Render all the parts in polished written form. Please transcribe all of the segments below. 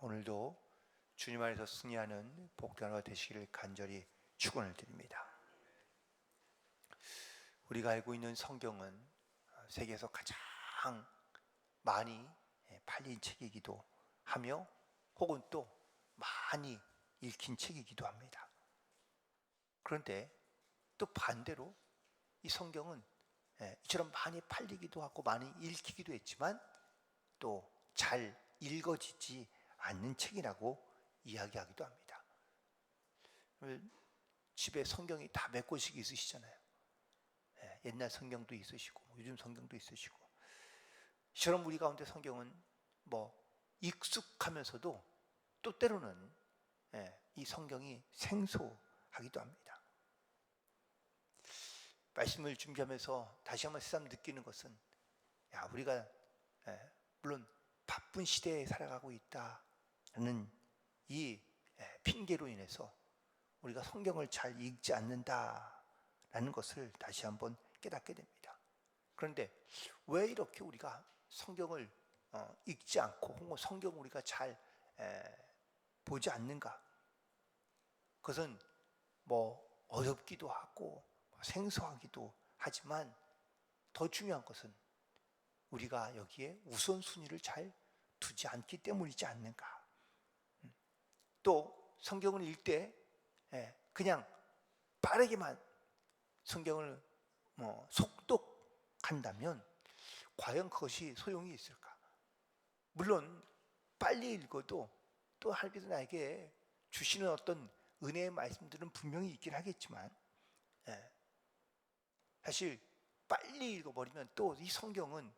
오늘도 주님 안에서 승리하는 복된 하루가 되시기를 간절히 축원을 드립니다. 우리가 알고 있는 성경은 세계에서 가장 많이 팔린 책이기도 하며 혹은 또 많이 읽힌 책이기도 합니다. 그런데 또 반대로 이 성경은 이처럼 많이 팔리기도 하고 많이 읽히기도 했지만 또 잘 읽어지지 않는 책이라고 이야기하기도 합니다. 집에 성경이 다 몇 권씩 있으시잖아요. 옛날 성경도 있으시고 요즘 성경도 있으시고, 이처럼 우리 가운데 성경은 익숙하면서도 또 때로는 이 성경이 생소하기도 합니다. 말씀을 준비하면서 다시 한번 새삼 느끼는 것은, 우리가 물론 바쁜 시대에 살아가고 있다는 이 핑계로 인해서 우리가 성경을 잘 읽지 않는다라는 것을 다시 한번 깨닫게 됩니다. 그런데 왜 이렇게 우리가 성경을 읽지 않고 혹은 성경을 우리가 잘 보지 않는가? 그것은 어렵기도 하고 생소하기도 하지만 더 중요한 것은 우리가 여기에 우선순위를 잘 두지 않기 때문이지 않는가. 또 성경을 읽을 때 그냥 빠르게만 성경을 속독한다면 과연 그것이 소용이 있을까? 물론 빨리 읽어도 또 하나님께서 나에게 주시는 어떤 은혜의 말씀들은 분명히 있긴 하겠지만, 사실 빨리 읽어버리면 또 이 성경은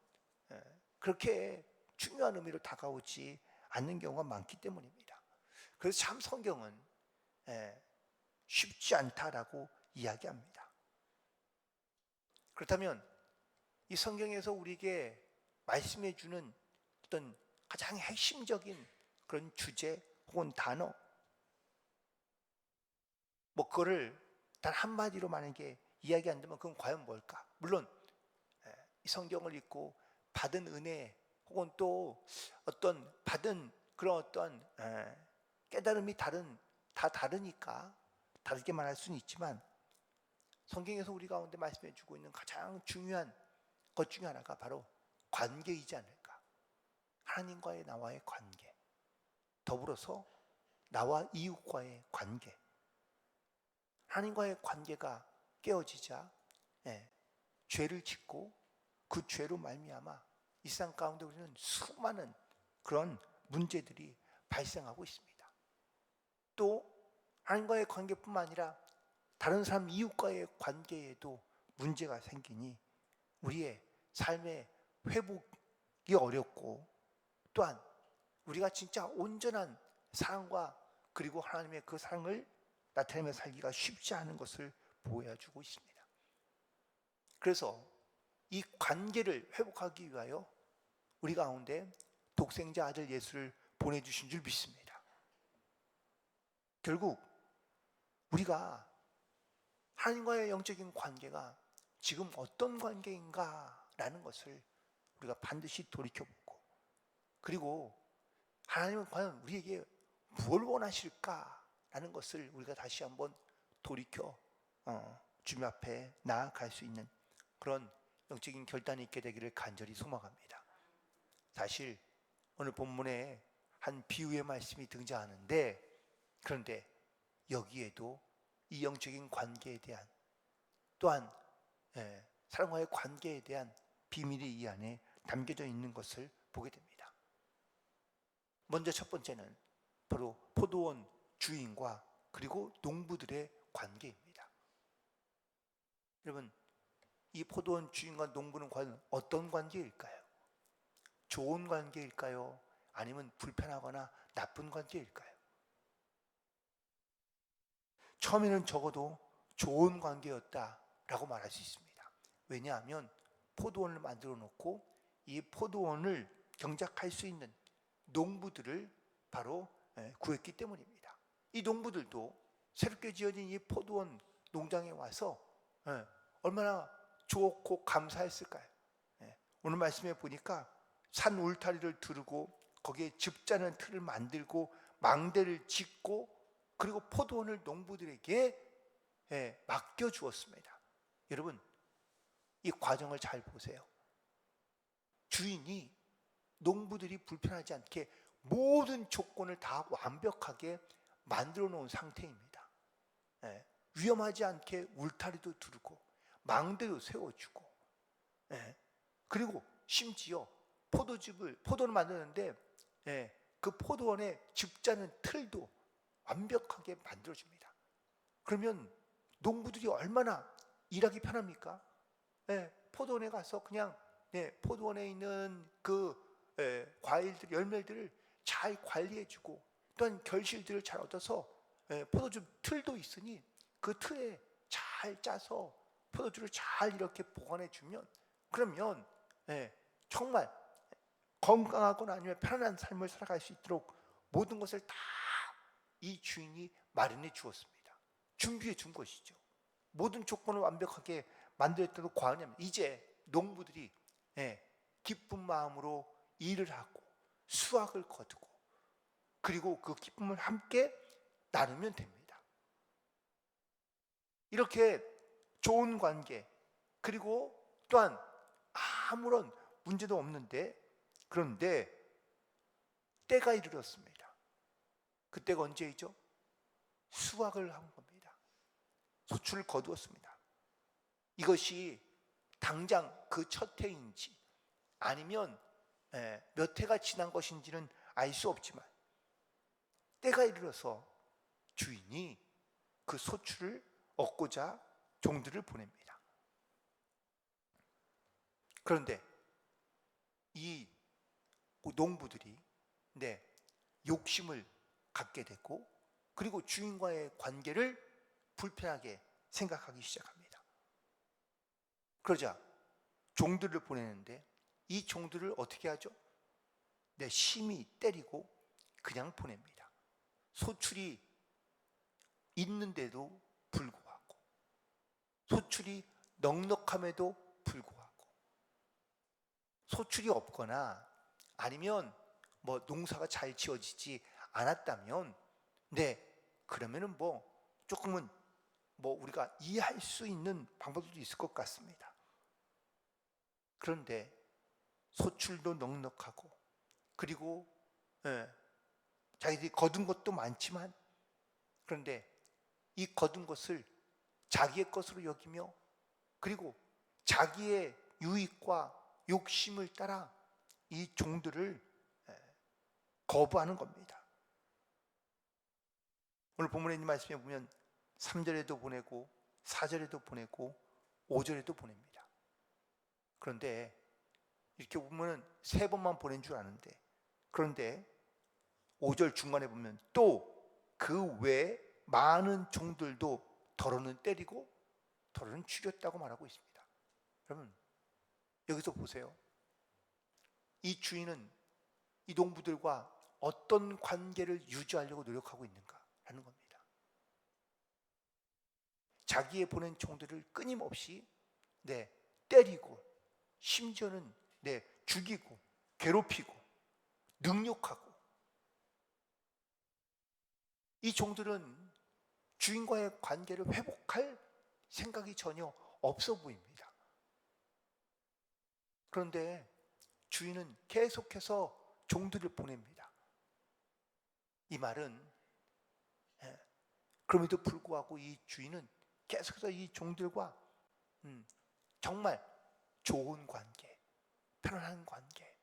그렇게 중요한 의미로 다가오지 않는 경우가 많기 때문입니다. 그래서 참 성경은 쉽지 않다라고 이야기합니다. 그렇다면 이 성경에서 우리에게 말씀해 주는 어떤 가장 핵심적인 그런 주제 혹은 단어, 그거를 단 한마디로 만약에 이야기한다면 그건 과연 뭘까? 물론 이 성경을 읽고 받은 은혜 혹은 또 어떤 받은 그런 어떤 깨달음이 다 다르니까 다르게 말할 수는 있지만, 성경에서 우리 가운데 말씀해 주고 있는 가장 중요한 것 중에 하나가 바로 관계이지 않을까. 하나님과의 나와의 관계, 더불어서 나와 이웃과의 관계. 하나님과의 관계가 깨어지자 죄를 짓고 그 죄로 말미암아 이 세상 가운데 우리는 수많은 그런 문제들이 발생하고 있습니다. 또 하나님과의 관계뿐만 아니라 다른 사람 이웃과의 관계에도 문제가 생기니 우리의 삶의 회복이 어렵고, 또한 우리가 진짜 온전한 사랑과 그리고 하나님의 그 사랑을 나타내며 살기가 쉽지 않은 것을 보여주고 있습니다. 그래서 이 관계를 회복하기 위하여 우리 가운데 독생자 아들 예수를 보내주신 줄 믿습니다. 결국 우리가 하나님과의 영적인 관계가 지금 어떤 관계인가라는 것을 우리가 반드시 돌이켜보고, 그리고 하나님은 과연 우리에게 무엇을 원하실까라는 것을 우리가 다시 한번 돌이켜 주님 앞에 나아갈 수 있는 그런 영적인 결단이 있게 되기를 간절히 소망합니다. 사실 오늘 본문에 한 비유의 말씀이 등장하는데, 그런데 여기에도 이 영적인 관계에 대한, 또한 사람과의 관계에 대한 비밀이 이 안에 담겨져 있는 것을 보게 됩니다. 먼저 첫 번째는 바로 포도원 주인과 그리고 농부들의 관계입니다. 여러분, 이 포도원 주인과 농부는 과연 어떤 관계일까요? 좋은 관계일까요? 아니면 불편하거나 나쁜 관계일까요? 처음에는 적어도 좋은 관계였다라고 말할 수 있습니다. 왜냐하면 포도원을 만들어 놓고 이 포도원을 경작할 수 있는 농부들을 바로 구했기 때문입니다. 이 농부들도 새롭게 지어진 이 포도원 농장에 와서 얼마나 좋고 감사했을까요? 오늘 말씀에 보니까 산 울타리를 두르고 거기에 즙자는 틀을 만들고 망대를 짓고 그리고 포도원을 농부들에게 맡겨 주었습니다. 여러분, 이 과정을 잘 보세요. 주인이 농부들이 불편하지 않게 모든 조건을 다 완벽하게 만들어 놓은 상태입니다. 위험하지 않게 울타리도 두르고 망대도 세워주고, 그리고 심지어 포도를 만드는데 그 포도원에 즙자는 틀도 완벽하게 만들어줍니다. 그러면 농부들이 얼마나 일하기 편합니까? 포도원에 가서 그냥 포도원에 있는 그 과일들, 열매들을 잘 관리해주고 또한 결실들을 잘 얻어서 포도주 틀도 있으니 그 틀에 잘 짜서 포도주를 잘 이렇게 보관해주면 그러면 정말 건강하거나 아니면 편안한 삶을 살아갈 수 있도록 모든 것을 다 이 주인이 마련해 주었습니다. 준비해 준 것이죠. 모든 조건을 완벽하게 만들었다고 과언이 이제 농부들이 기쁜 마음으로 일을 하고 수확을 거두고 그리고 그 기쁨을 함께 나누면 됩니다. 이렇게 좋은 관계, 그리고 또한 아무런 문제도 없는데, 그런데 때가 이르렀습니다. 그때가 언제이죠? 수확을 한 겁니다. 소출을 거두었습니다. 이것이 당장 그 첫 해인지 아니면 몇 해가 지난 것인지는 알 수 없지만 때가 이르러서 주인이 그 소출을 얻고자 종들을 보냅니다. 그런데 이 농부들이 욕심을 갖게 됐고 그리고 주인과의 관계를 불편하게 생각하기 시작합니다. 그러자 종들을 보내는데 이 종들을 어떻게 하죠? 심히 때리고 그냥 보냅니다. 소출이 있는데도 불구하고, 소출이 넉넉함에도 불구하고, 소출이 없거나 아니면 농사가 잘 지어지지 않았다면 그러면은 조금은 우리가 이해할 수 있는 방법도 있을 것 같습니다. 그런데 소출도 넉넉하고 그리고 자기들이 거둔 것도 많지만 그런데 이 거둔 것을 자기의 것으로 여기며 그리고 자기의 유익과 욕심을 따라 이 종들을 거부하는 겁니다. 오늘 본문에 있는 말씀에 보면 3절에도 보내고 4절에도 보내고 5절에도 보냅니다. 그런데 이렇게 보면 3번만 보낸 줄 아는데, 그런데 5절 중간에 보면 또 그 외에 많은 종들도 더러는 때리고 더러는 죽였다고 말하고 있습니다. 여러분, 여기서 보세요. 이 주인은 이 농부들과 어떤 관계를 유지하려고 노력하고 있는가 하는 겁니다. 자기의 보낸 종들을 끊임없이 때리고 심지어는 죽이고 괴롭히고 능욕하고, 이 종들은 주인과의 관계를 회복할 생각이 전혀 없어 보입니다. 그런데 주인은 계속해서 종들을 보냅니다. 이 말은 그럼에도 불구하고 이 주인은 계속해서 이 종들과 정말 좋은 관계, 편안한 관계,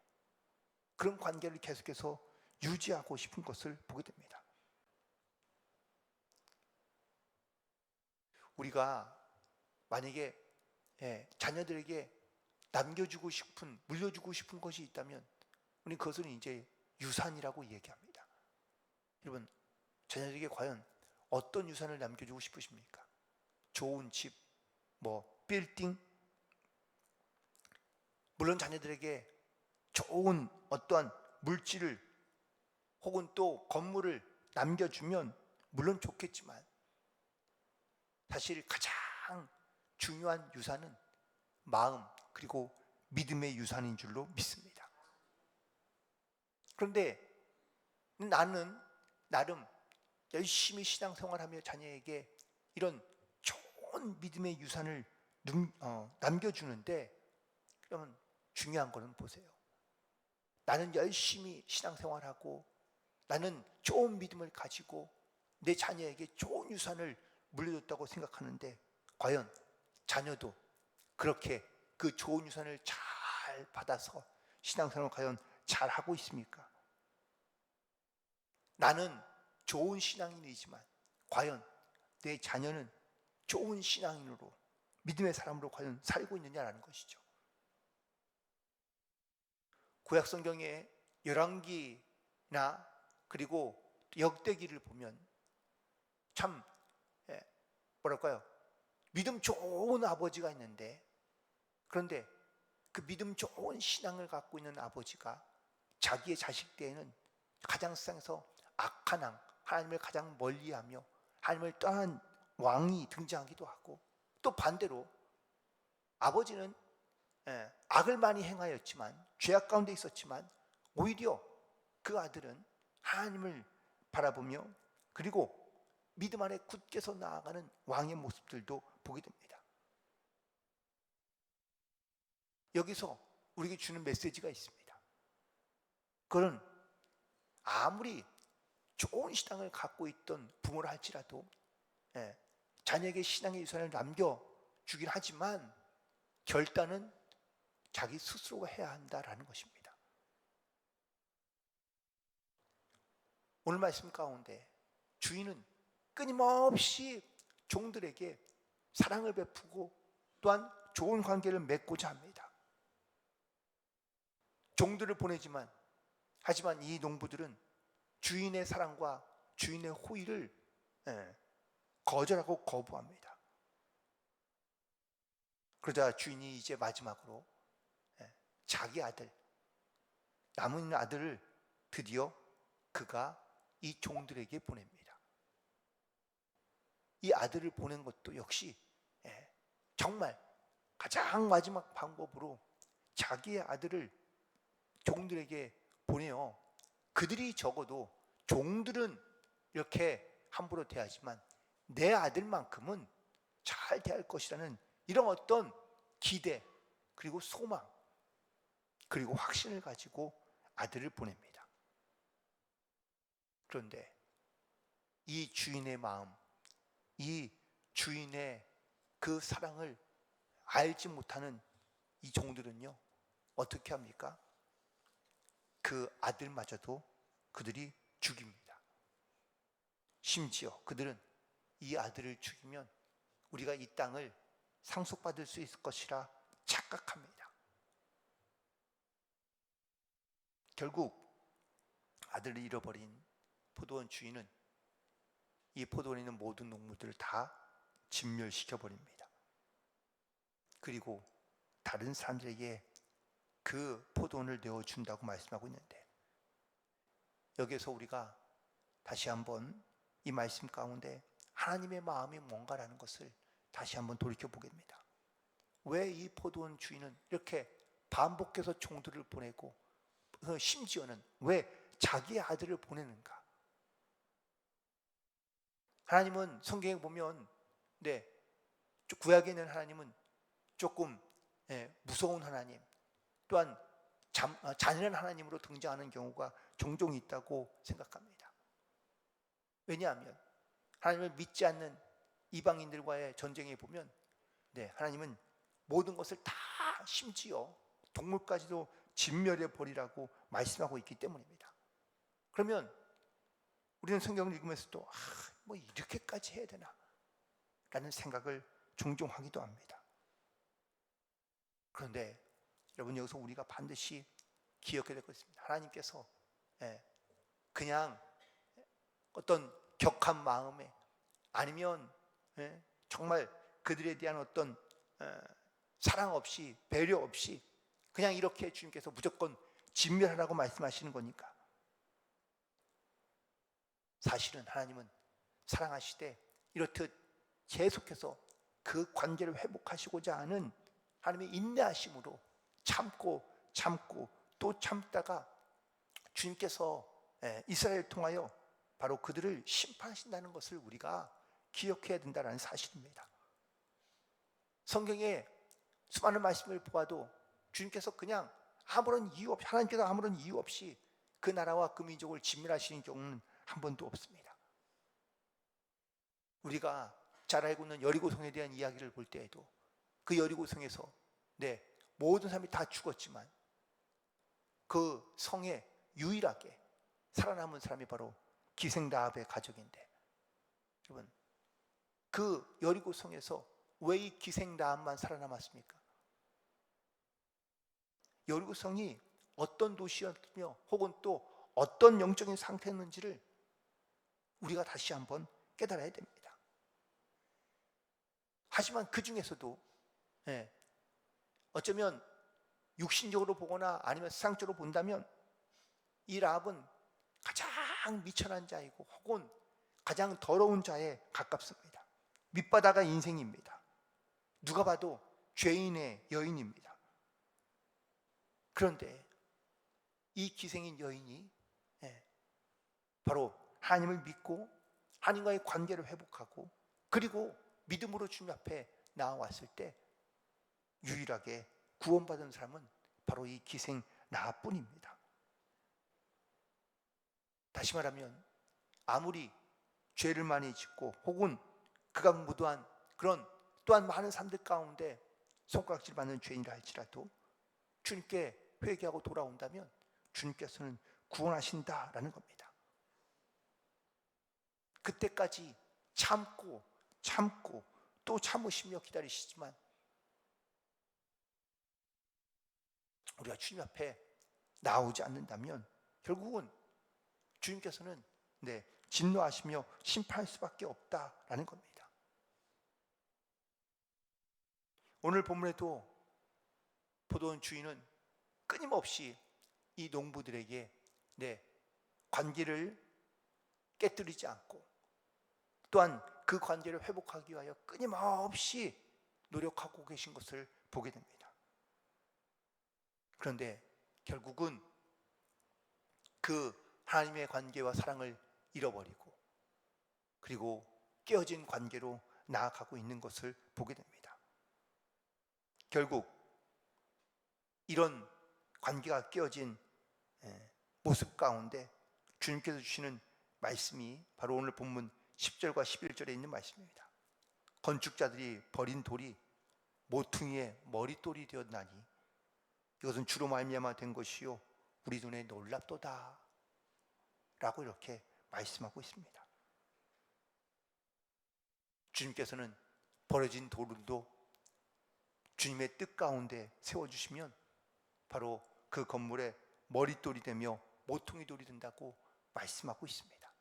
그런 관계를 계속해서 유지하고 싶은 것을 보게 됩니다. 우리가 만약에 자녀들에게 남겨주고 싶은, 물려주고 싶은 것이 있다면 우리 그것은 이제 유산이라고 얘기합니다. 여러분, 자녀들에게 과연 어떤 유산을 남겨주고 싶으십니까? 좋은 집, 빌딩? 물론 자녀들에게 좋은 어떠한 물질을 혹은 또 건물을 남겨주면 물론 좋겠지만 사실 가장 중요한 유산은 마음 그리고 믿음의 유산인 줄로 믿습니다. 그런데 나는 나름 열심히 신앙생활하며 자녀에게 이런 좋은 믿음의 유산을 남겨주는데, 그러면 중요한 거는 보세요. 나는 열심히 신앙생활하고 나는 좋은 믿음을 가지고 내 자녀에게 좋은 유산을 물려줬다고 생각하는데, 과연 자녀도 그렇게 그 좋은 유산을 잘 받아서 신앙생활을 과연 잘 하고 있습니까? 나는 좋은 신앙인이지만 과연 내 자녀는 좋은 신앙인으로, 믿음의 사람으로 과연 살고 있느냐라는 것이죠. 구약성경의 열왕기나 그리고 역대기를 보면 참 뭐랄까요, 믿음 좋은 아버지가 있는데, 그런데 그 믿음 좋은 신앙을 갖고 있는 아버지가 자기의 자식 때에는 가장 세상에서 악한 왕, 하나님을 가장 멀리하며 하나님을 떠난 왕이 등장하기도 하고, 또 반대로 아버지는 악을 많이 행하였지만, 죄악 가운데 있었지만 오히려 그 아들은 하나님을 바라보며 그리고 믿음 안에 굳게서 나아가는 왕의 모습들도 보게 됩니다. 여기서 우리에게 주는 메시지가 있습니다. 그건 아무리 좋은 신앙을 갖고 있던 부모라 할지라도 자녀에게 신앙의 유산을 남겨주긴 하지만 결단은 자기 스스로가 해야 한다라는 것입니다. 오늘 말씀 가운데 주인은 끊임없이 종들에게 사랑을 베푸고 또한 좋은 관계를 맺고자 합니다. 종들을 보내지만, 하지만 이 농부들은 주인의 사랑과 주인의 호의를 거절하고 거부합니다. 그러자 주인이 이제 마지막으로 자기 아들, 남은 아들을 드디어 그가 이 종들에게 보냅니다. 이 아들을 보낸 것도 역시 정말 가장 마지막 방법으로 자기의 아들을 종들에게 보내요. 그들이 적어도 종들은 이렇게 함부로 대하지만 내 아들만큼은 잘 대할 것이라는 이런 어떤 기대, 그리고 소망, 그리고 확신을 가지고 아들을 보냅니다. 그런데 이 주인의 마음, 이 주인의 그 사랑을 알지 못하는 이 종들은요, 어떻게 합니까? 그 아들마저도 그들이 죽입니다. 심지어 그들은 이 아들을 죽이면 우리가 이 땅을 상속받을 수 있을 것이라 착각합니다. 결국 아들을 잃어버린 포도원 주인은 이 포도원에 있는 모든 농부들을 다 진멸시켜버립니다. 그리고 다른 사람들에게 그 포도원을 내어준다고 말씀하고 있는데, 여기에서 우리가 다시 한번 이 말씀 가운데 하나님의 마음이 뭔가라는 것을 다시 한번 돌이켜보게 됩니다. 왜 이 포도원 주인은 이렇게 반복해서 종들을 보내고 심지어는 왜 자기의 아들을 보내는가? 하나님은 성경에 보면 구약에 있는 하나님은 조금 무서운 하나님, 또한 잔인한 하나님으로 등장하는 경우가 종종 있다고 생각합니다. 왜냐하면 하나님을 믿지 않는 이방인들과의 전쟁에 보면 하나님은 모든 것을 다, 심지어 동물까지도 진멸해 버리라고 말씀하고 있기 때문입니다. 그러면 우리는 성경을 읽으면서도 뭐 이렇게까지 해야 되나? 라는 생각을 종종 하기도 합니다. 그런데 여러분, 여기서 우리가 반드시 기억해야 될 것입니다. 하나님께서 그냥 어떤 격한 마음에, 아니면 정말 그들에 대한 어떤 사랑 없이, 배려 없이 그냥 이렇게 주님께서 무조건 진멸하라고 말씀하시는 거니까, 사실은 하나님은 사랑하시되 이렇듯 계속해서 그 관계를 회복하시고자 하는 하나님의 인내하심으로 참고 또 참다가 주님께서 이스라엘을 통하여 바로 그들을 심판하신다는 것을 우리가 기억해야 된다는 사실입니다. 성경에 수많은 말씀을 보아도 주님께서 그냥 아무런 이유 없이, 하나님께서 아무런 이유 없이 그 나라와 그 민족을 진멸하시는 경우는 한 번도 없습니다. 우리가 잘 알고 있는 여리고성에 대한 이야기를 볼 때에도 그 여리고성에서 모든 사람이 다 죽었지만 그 성에 유일하게 살아남은 사람이 바로 기생 라합의 가족인데, 여러분, 그 여리고성에서 왜 이 기생 라합만 살아남았습니까? 여리고성이 어떤 도시였으며 혹은 또 어떤 영적인 상태였는지를 우리가 다시 한번 깨달아야 됩니다. 하지만 그 중에서도 어쩌면 육신적으로 보거나 아니면 세상적으로 본다면 이 라합은 가장 미천한 자이고 혹은 가장 더러운 자에 가깝습니다. 밑바닥의 인생입니다. 누가 봐도 죄인의 여인입니다. 그런데 이 기생인 여인이 바로 하나님을 믿고 하나님과의 관계를 회복하고 그리고 믿음으로 주님 앞에 나와왔을 때 유일하게 구원받은 사람은 바로 이 기생 라합뿐입니다. 다시 말하면 아무리 죄를 많이 짓고 혹은 극악무도한 그런 또한 많은 사람들 가운데 손가락질 받는 죄인이라 할지라도 주님께 회개하고 돌아온다면 주님께서는 구원하신다라는 겁니다. 그때까지 참고 또 참으시며 기다리시지만 우리가 주님 앞에 나오지 않는다면 결국은 주님께서는 진노하시며 심판할 수밖에 없다라는 겁니다. 오늘 본문에도 보던 주인은 끊임없이 이 농부들에게 관계를 깨뜨리지 않고 또한 그 관계를 회복하기 위하여 끊임없이 노력하고 계신 것을 보게 됩니다. 그런데 결국은 그 하나님의 관계와 사랑을 잃어버리고 그리고 깨어진 관계로 나아가고 있는 것을 보게 됩니다. 결국 이런 관계가 깨어진 모습 가운데 주님께서 주시는 말씀이 바로 오늘 본문 10절과 11절에 있는 말씀입니다. 건축자들이 버린 돌이 모퉁이의 머릿돌이 되었나니 이것은 주로 말미암아 된 것이요 우리 눈에 놀랍도다 라고 이렇게 말씀하고 있습니다. 주님께서는 버려진 돌도 주님의 뜻 가운데 세워주시면 바로 그 건물의 머릿돌이 되며 모퉁이 돌이 된다고 말씀하고 있습니다.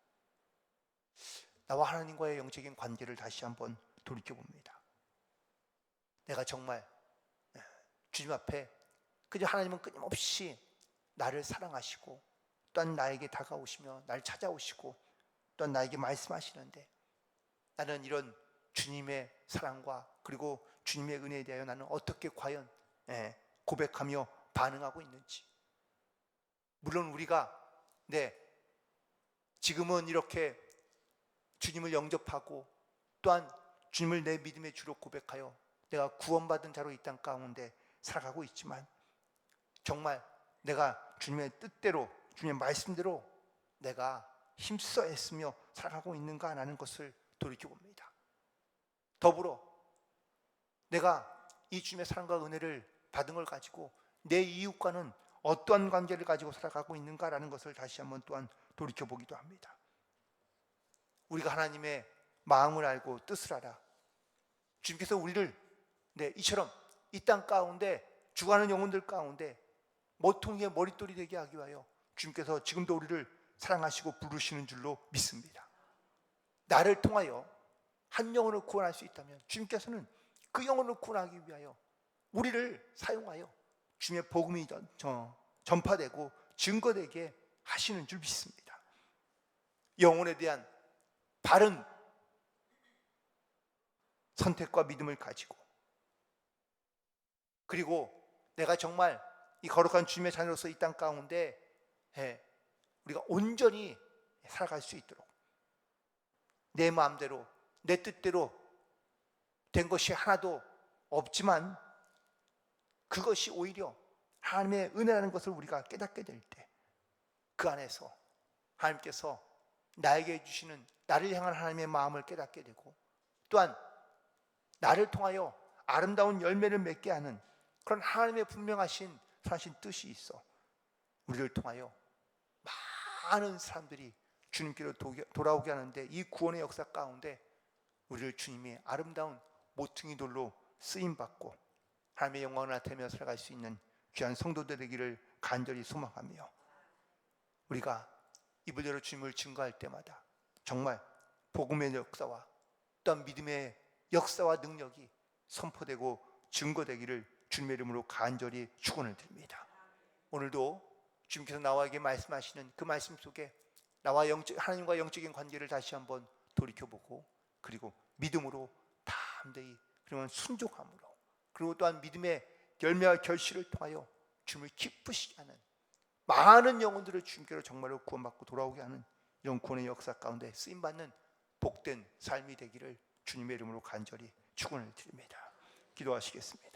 나와 하나님과의 영적인 관계를 다시 한번 돌이켜봅니다. 내가 정말 주님 앞에 그저 하나님은 끊임없이 나를 사랑하시고 또한 나에게 다가오시며 나를 찾아오시고 또한 나에게 말씀하시는데 나는 이런 주님의 사랑과 그리고 주님의 은혜에 대하여 나는 어떻게 과연 고백하며 반응하고 있는지. 물론 우리가 지금은 이렇게 주님을 영접하고 또한 주님을 내 믿음의 주로 고백하여 내가 구원받은 자로 이 땅 가운데 살아가고 있지만 정말 내가 주님의 뜻대로 주님의 말씀대로 내가 힘써 애쓰며 살아가고 있는가 하는 것을 돌이켜봅니다. 더불어 내가 이 주님의 사랑과 은혜를 받은 걸 가지고 내 이웃과는 어떠한 관계를 가지고 살아가고 있는가라는 것을 다시 한번 또한 돌이켜보기도 합니다. 우리가 하나님의 마음을 알고 뜻을 알아 주님께서 우리를 이처럼 이 땅 가운데 죽어가는 영혼들 가운데 모퉁이의 머릿돌이 되게 하기 위하여 주님께서 지금도 우리를 사랑하시고 부르시는 줄로 믿습니다. 나를 통하여 한 영혼을 구원할 수 있다면 주님께서는 그 영혼을 구원하기 위하여 우리를 사용하여 주님의 복음이 전파되고 증거되게 하시는 줄 믿습니다. 영혼에 대한 바른 선택과 믿음을 가지고 그리고 내가 정말 이 거룩한 주님의 자녀로서 이 땅 가운데 우리가 온전히 살아갈 수 있도록 내 마음대로 내 뜻대로 된 것이 하나도 없지만 그것이 오히려 하나님의 은혜라는 것을 우리가 깨닫게 될 때 그 안에서 하나님께서 나에게 주시는 나를 향한 하나님의 마음을 깨닫게 되고 또한 나를 통하여 아름다운 열매를 맺게 하는 그런 하나님의 분명하신 선하신 뜻이 있어 우리를 통하여 많은 사람들이 주님께로 돌아오게 하는데 이 구원의 역사 가운데 우리를 주님이 아름다운 모퉁이 돌로 쓰임받고 하나님의 영광을 나타내며 살아갈 수 있는 귀한 성도들 되기를 간절히 소망하며 우리가 입을 열어 주님을 증거할 때마다 정말 복음의 역사와 또한 믿음의 역사와 능력이 선포되고 증거되기를 주님의 이름으로 간절히 축원을 드립니다. 오늘도 주님께서 나와에게 말씀하시는 그 말씀 속에 나와 하나님과 영적인 관계를 다시 한번 돌이켜보고 그리고 믿음으로 담대히 그리고 순종함으로 그리고 또한 믿음의 열매와 결실을 통하여 주님을 기쁘시게 하는 많은 영혼들을 주님께로 정말로 구원받고 돌아오게 하는 이런 구원의 역사 가운데 쓰임받는 복된 삶이 되기를 주님의 이름으로 간절히 축원을 드립니다. 기도하시겠습니다.